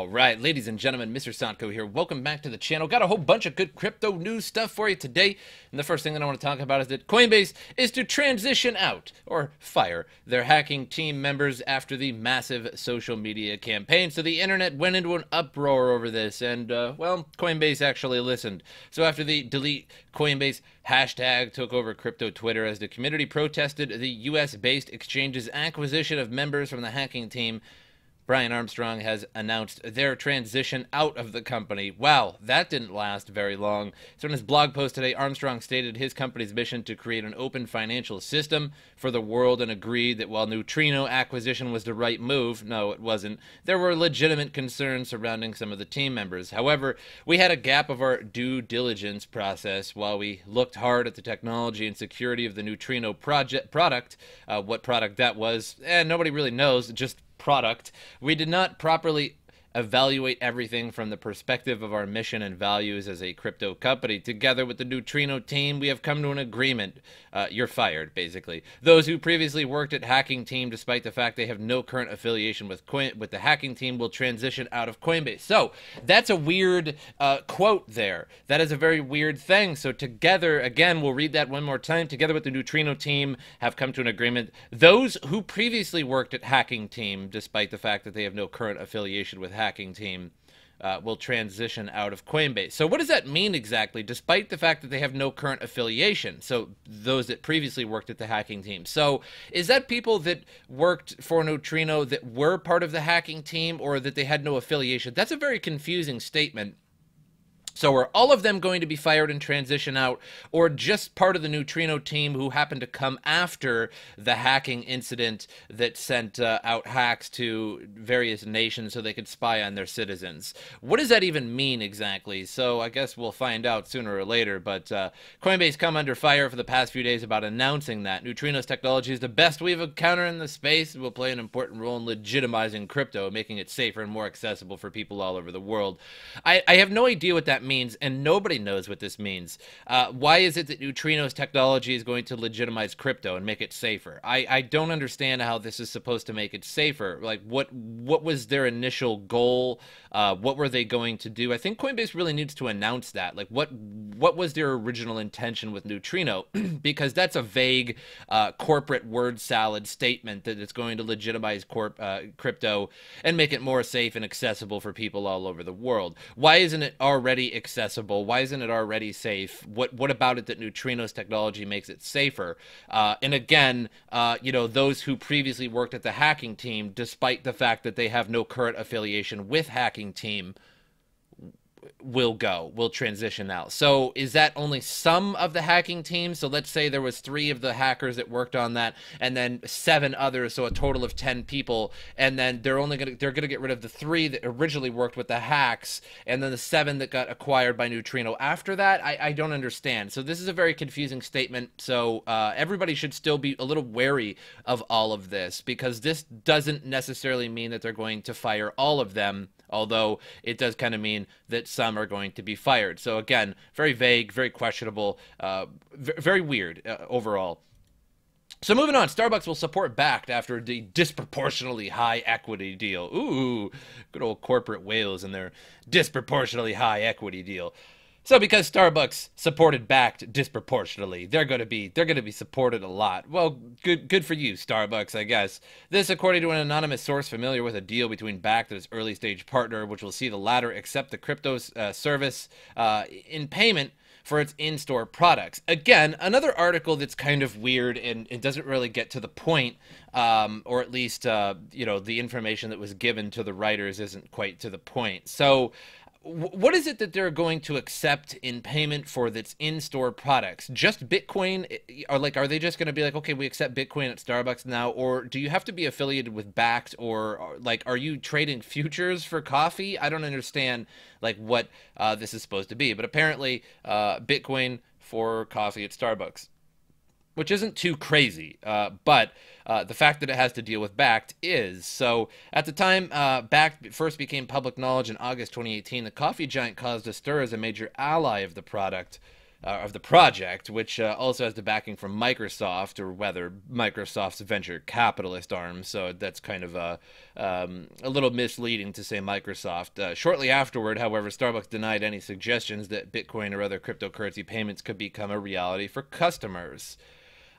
All right, ladies and gentlemen, MrSotko here. Welcome back to the channel. Got a whole bunch of good crypto news stuff for you today. And the first thing that I want to talk about is that Coinbase is to transition out, or fire, their hacking team members after the massive social media campaign. So the internet went into an uproar over this, and, well, Coinbase actually listened. So after the delete Coinbase hashtag took over crypto Twitter as the community protested the US-based exchange's acquisition of members from the hacking team, Bryant Armstrong has announced their transition out of the company. Wow, that didn't last very long. So in his blog post today, Armstrong stated his company's mission to create an open financial system for the world and agreed that while Neutrino acquisition was the right move, no, it wasn't, there were legitimate concerns surrounding some of the team members. However, we had a gap of our due diligence process while we looked hard at the technology and security of the Neutrino product. What product that was, nobody really knows, just product. We did not properly evaluate everything from the perspective of our mission and values as a crypto company. Together with the Neutrino team, we have come to an agreement. You're fired, basically. Those who previously worked at hacking team, despite the fact they have no current affiliation with the hacking team, will transition out of Coinbase. So that's a weird quote there. That is a very weird thing. So together, again, we'll read that one more time. Together with the Neutrino team, have come to an agreement. Those who previously worked at hacking team, despite the fact that they have no current affiliation with hacking team, will transition out of Coinbase. So what does that mean exactly, despite the fact that they have no current affiliation? So those that previously worked at the hacking team. So is that people that worked for Neutrino that were part of the hacking team or that they had no affiliation? That's a very confusing statement. So are all of them going to be fired and transition out, or just part of the Neutrino team who happened to come after the hacking incident that sent out hacks to various nations so they could spy on their citizens? What does that even mean exactly? So I guess we'll find out sooner or later, but Coinbase come under fire for the past few days about announcing that Neutrino's technology is the best we've encountered in the space and will play an important role in legitimizing crypto, making it safer and more accessible for people all over the world. I have no idea what that means, and nobody knows what this means. Why is it that Neutrino's technology is going to legitimize crypto and make it safer? I don't understand how this is supposed to make it safer. Like, what was their initial goal? What were they going to do? I think Coinbase really needs to announce that. Like, what was their original intention with Neutrino? Because that's a vague corporate word salad statement that it's going to legitimize crypto and make it more safe and accessible for people all over the world. Why isn't it already accessible? Why isn't it already safe? What about it that Neutrino's technology makes it safer? And again, you know, those who previously worked at the hacking team, despite the fact that they have no current affiliation with hacking team, will transition out. So is that only some of the hacking team? So let's say there was 3 of the hackers that worked on that, and then 7 others, so a total of 10 people, and then they're gonna get rid of the 3 that originally worked with the hacks, and then the 7 that got acquired by Neutrino after that. I don't understand. So this is a very confusing statement. So everybody should still be a little wary of all of this, because this doesn't necessarily mean that they're going to fire all of them, although it does kind of mean that some are going to be fired. So again, very vague, very questionable, very weird overall. So moving on, Starbucks will support Bakkt after the disproportionately high equity deal. Ooh, good old corporate whales and their disproportionately high equity deal. So because Starbucks supported Bakkt disproportionately, they're going to be supported a lot. Well, good for you, Starbucks, I guess. This, according to an anonymous source familiar with a deal between Bakkt and its early stage partner, which will see the latter accept the crypto service in payment for its in-store products. Again, another article that's kind of weird and it doesn't really get to the point, or at least you know, the information that was given to the writers isn't quite to the point. So what is it that they're going to accept in payment for its in-store products? Just Bitcoin? Are they just going to be like, okay, we accept Bitcoin at Starbucks now? Or do you have to be affiliated with Bakkt? Or like, are you trading futures for coffee? I don't understand like what this is supposed to be. But apparently Bitcoin for coffee at Starbucks, which isn't too crazy, but the fact that it has to deal with Bakkt is. So at the time Bakkt first became public knowledge in August 2018, the coffee giant caused a stir as a major ally of the product. of the project, which also has the backing from Microsoft, or whether Microsoft's venture capitalist arm. So that's kind of a little misleading to say Microsoft. Shortly afterward, however, Starbucks denied any suggestions that Bitcoin or other cryptocurrency payments could become a reality for customers.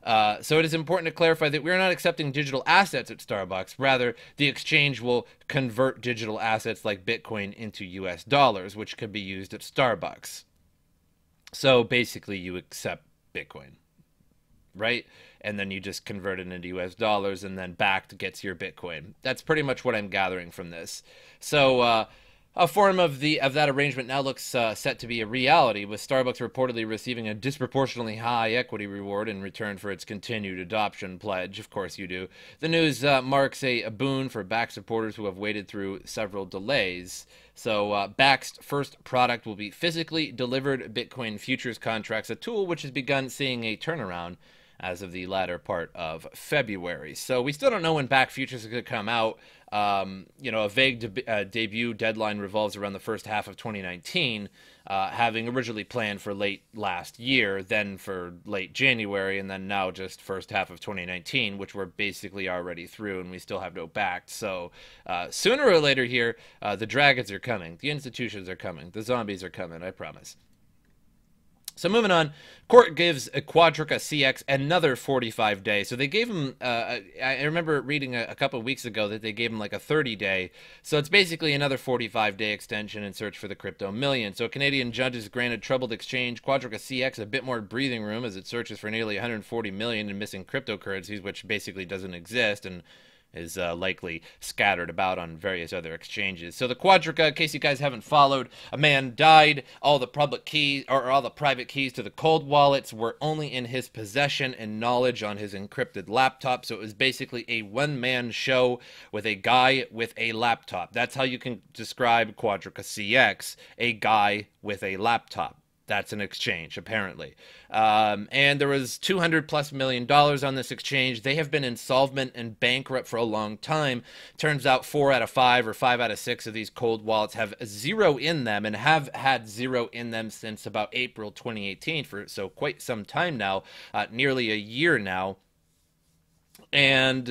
So it is important to clarify that we are not accepting digital assets at Starbucks. Rather, the exchange will convert digital assets like Bitcoin into US dollars, which could be used at Starbucks. So basically, you accept Bitcoin, right? And then you just convert it into US dollars, and then Bakkt gets your Bitcoin. That's pretty much what I'm gathering from this. So a form of that arrangement now looks set to be a reality, with Starbucks reportedly receiving a disproportionately high equity reward in return for its continued adoption pledge. Of course you do. The news marks a boon for Bakkt supporters who have waded through several delays. So Bakkt's first product will be physically delivered Bitcoin futures contracts, a tool which has begun seeing a turnaround as of the latter part of February. So we still don't know when Bakkt futures are going to come out. A vague debut deadline revolves around the first half of 2019, having originally planned for late last year, then for late January, and then now just first half of 2019, which we're basically already through, and we still have no Bakkt. So sooner or later here, the dragons are coming, the institutions are coming, the zombies are coming, I promise. So moving on, court gives QuadrigaCX another 45 days. So they gave him, I remember reading a couple of weeks ago that they gave him like a 30-day. So it's basically another 45-day extension in search for the crypto million. So Canadian judges granted troubled exchange QuadrigaCX a bit more breathing room as it searches for nearly 140 million in missing cryptocurrencies, which basically doesn't exist and is likely scattered about on various other exchanges. So the Quadriga, in case you guys haven't followed, a man died. All the public keys, or all the private keys to the cold wallets, were only in his possession and knowledge on his encrypted laptop. So it was basically a one-man show with a guy with a laptop. That's how you can describe QuadrigaCX, a guy with a laptop. That's an exchange, apparently. And there was $200+ million on this exchange. They have been insolvent and bankrupt for a long time. Turns out 4 out of 5 or 5 out of 6 of these cold wallets have 0 in them, and have had 0 in them since about April 2018, so quite some time now, nearly a year now. And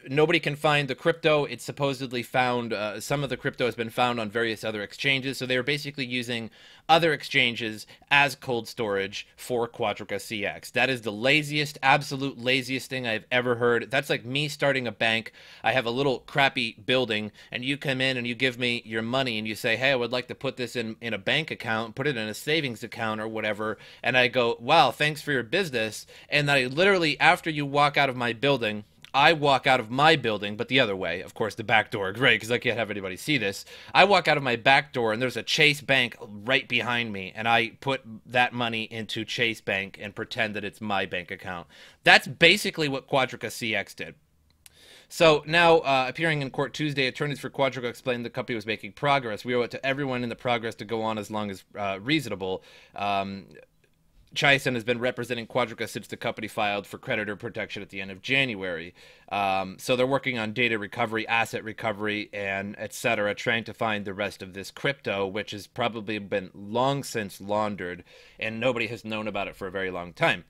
nobody can find the crypto. It's supposedly found, some of the crypto has been found on various other exchanges. So they were basically using other exchanges as cold storage for QuadrigaCX. That is the laziest, absolute laziest thing I've ever heard. That's like me starting a bank. I have a little crappy building, and you come in and you give me your money and you say, hey, I would like to put this in a bank account, put it in a savings account or whatever. And I go, wow, thanks for your business. And I literally, after you walk out of my building, I walk out of my building, but the other way, of course, the back door, right, because I can't have anybody see this. I walk out of my back door, and there's a Chase Bank right behind me, and I put that money into Chase Bank and pretend that it's my bank account. That's basically what QuadrigaCX did. So now, appearing in court Tuesday, attorneys for Quadriga explained the company was making progress. We owe it to everyone in the progress to go on as long as reasonable. Chison has been representing Quadriga since the company filed for creditor protection at the end of January. So they're working on data recovery, asset recovery, and etc., trying to find the rest of this crypto, which has probably been long since laundered, and nobody has known about it for a very long time.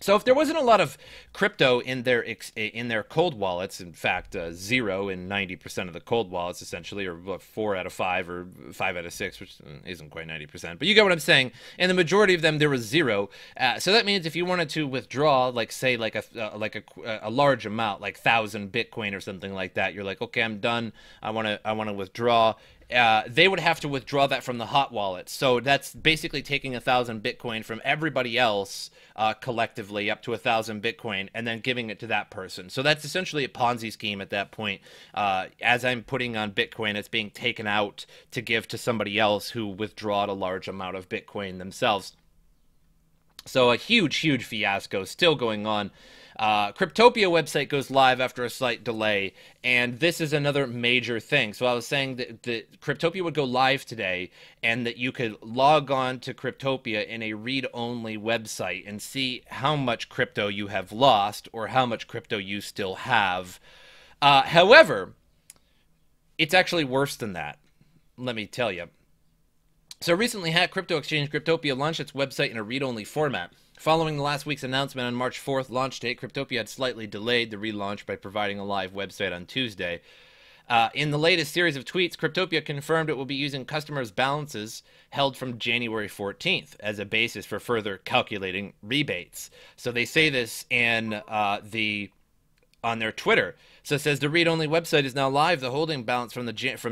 So if there wasn't a lot of crypto in their cold wallets, in fact, 0 in 90% of the cold wallets, essentially, or 4 out of 5 or 5 out of 6, which isn't quite 90%, but you get what I'm saying. And the majority of them, there was 0. So that means if you wanted to withdraw, like say, like a large amount, like 1,000 Bitcoin or something like that, you're like, okay, I'm done. I want to withdraw. They would have to withdraw that from the hot wallet. So that's basically taking 1,000 Bitcoin from everybody else collectively up to 1,000 Bitcoin and then giving it to that person. So that's essentially a Ponzi scheme at that point. As I'm putting on Bitcoin, it's being taken out to give to somebody else who withdrawed a large amount of Bitcoin themselves. So a huge, huge fiasco still going on. Cryptopia website goes live after a slight delay, and this is another major thing. So I was saying that Cryptopia would go live today, and that you could log on to Cryptopia in a read-only website and see how much crypto you have lost or how much crypto you still have. However, it's actually worse than that, let me tell you. So recently, hacked crypto exchange Cryptopia launched its website in a read-only format. Following the last week's announcement on March 4th launch date, Cryptopia had slightly delayed the relaunch by providing a live website on Tuesday. In the latest series of tweets, Cryptopia confirmed it will be using customers' balances held from January 14th as a basis for further calculating rebates. So they say this in on their Twitter. So it says the read-only website is now live. The holding balance from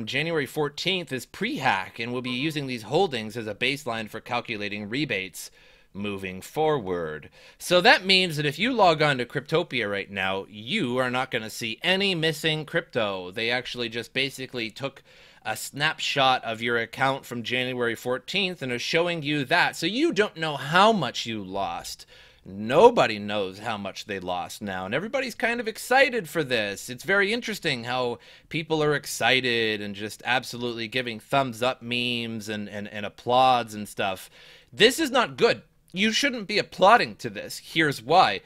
January 14th is pre-hack, and we'll be using these holdings as a baseline for calculating rebates moving forward. So that means that if you log on to Cryptopia right now, you are not going to see any missing crypto. They actually just basically took a snapshot of your account from January 14th and are showing you that. So you don't know how much you lost. Nobody knows how much they lost now, and everybody's kind of excited for this. It's very interesting how people are excited and just absolutely giving thumbs up memes and applauds and stuff. This is not good. You shouldn't be applauding to this. Here's why.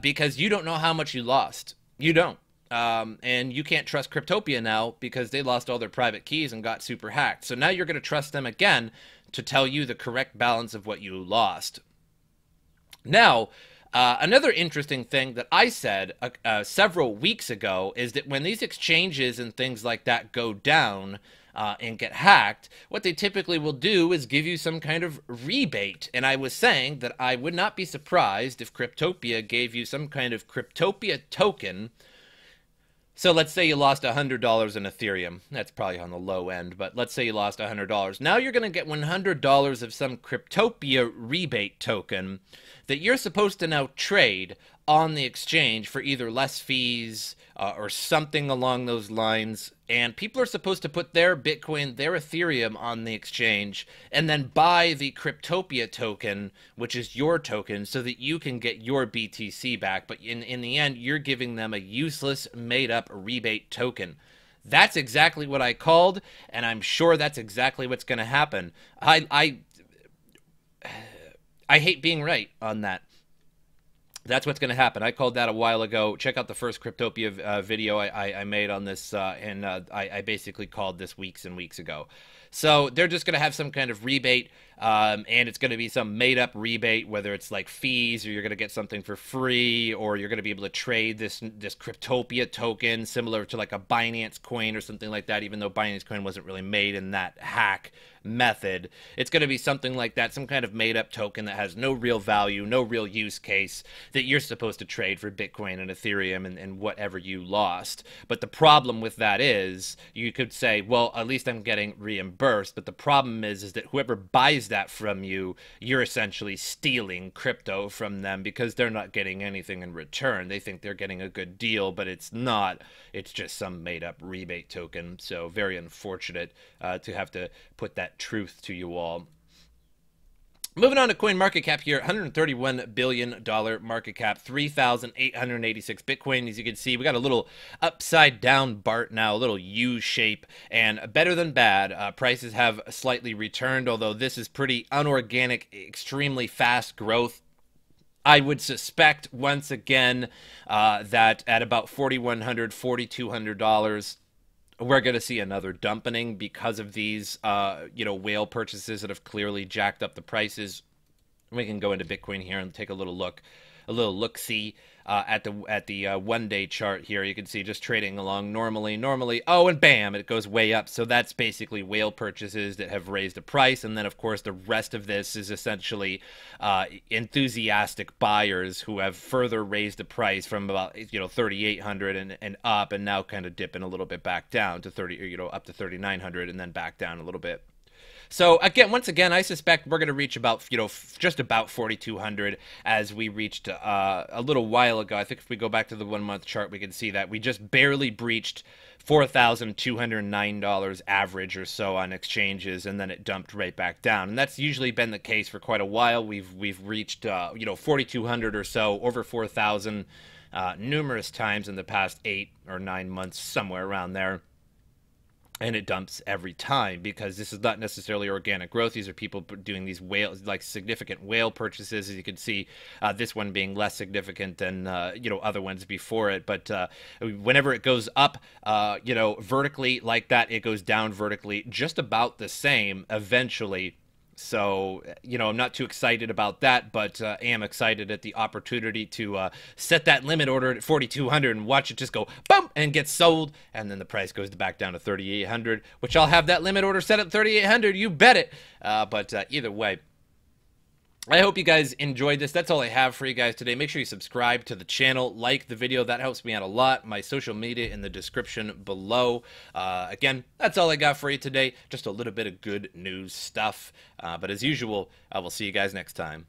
Because you don't know how much you lost. You don't. And you can't trust Cryptopia now because they lost all their private keys and got super hacked. So now you're going to trust them again to tell you the correct balance of what you lost. Now, another interesting thing that I said several weeks ago is that when these exchanges and things like that go down and get hacked, what they typically will do is give you some kind of rebate. And I was saying that I would not be surprised if Cryptopia gave you some kind of Cryptopia token. So let's say you lost $100 in Ethereum. That's probably on the low end, but let's say you lost $100. Now you're going to get $100 of some Cryptopia rebate token that you're supposed to now trade on the exchange for either less fees or something along those lines. And people are supposed to put their Bitcoin, their Ethereum on the exchange and then buy the Cryptopia token, which is your token, so that you can get your BTC back. But in the end, you're giving them a useless, made-up rebate token. That's exactly what I called, and I'm sure that's exactly what's going to happen. I hate being right on that. That's what's going to happen. I called that a while ago. Check out the first Cryptopia video I made on this, and I basically called this weeks and weeks ago. So they're just going to have some kind of rebate, and it's going to be some made-up rebate, whether it's like fees, or you're going to get something for free, or you're going to be able to trade this Cryptopia token, similar to like a Binance coin or something like that, even though Binance coin wasn't really made in that hack method. It's going to be something like that, some kind of made-up token that has no real value, no real use case, that you're supposed to trade for Bitcoin and Ethereum and whatever you lost. But the problem with that is, you could say, well, at least I'm getting reimbursed. But the problem is that whoever buys that from you, you're essentially stealing crypto from them because they're not getting anything in return. They think they're getting a good deal, but it's not. It's just some made-up rebate token. So very unfortunate to have to put that truth to you all. Moving on to CoinMarketCap here, $131 billion market cap, 3,886 Bitcoin. As you can see, we got a little upside down BART now, a little U shape, and better than bad. Prices have slightly returned, although this is pretty unorganic, extremely fast growth. I would suspect once again that at about $4,100, $4,200, we're going to see another dumpening because of these, whale purchases that have clearly jacked up the prices. We can go into Bitcoin here and take a little look-see at the one-day chart here. You can see just trading along normally. Oh, and bam, it goes way up. So that's basically whale purchases that have raised the price. And then, of course, the rest of this is essentially enthusiastic buyers who have further raised the price from about 3,800 and up, and now kind of dipping a little bit back down to up to 3,900 and then back down a little bit. So once again, I suspect we're going to reach about, just about 4,200 as we reached a little while ago. I think if we go back to the 1 month chart, we can see that we just barely breached $4,209 average or so on exchanges, and then it dumped right back down. And that's usually been the case for quite a while. We've reached 4,200 or so, over 4,000 numerous times in the past 8 or 9 months, somewhere around there. and it dumps every time, because this is not necessarily organic growth. These are people doing these whales, like significant whale purchases, as you can see, this one being less significant than other ones before it. But whenever it goes up vertically like that, it goes down vertically just about the same eventually. So, I'm not too excited about that, but am excited at the opportunity to set that limit order at 4,200 and watch it just go boom and get sold. And then the price goes back down to 3,800, which I'll have that limit order set at 3,800. You bet it. But either way, I hope you guys enjoyed this. That's all I have for you guys today. Make sure you subscribe to the channel, like the video. That helps me out a lot. My social media in the description below. Again, that's all I got for you today. Just a little bit of good news stuff. But as usual, I will see you guys next time.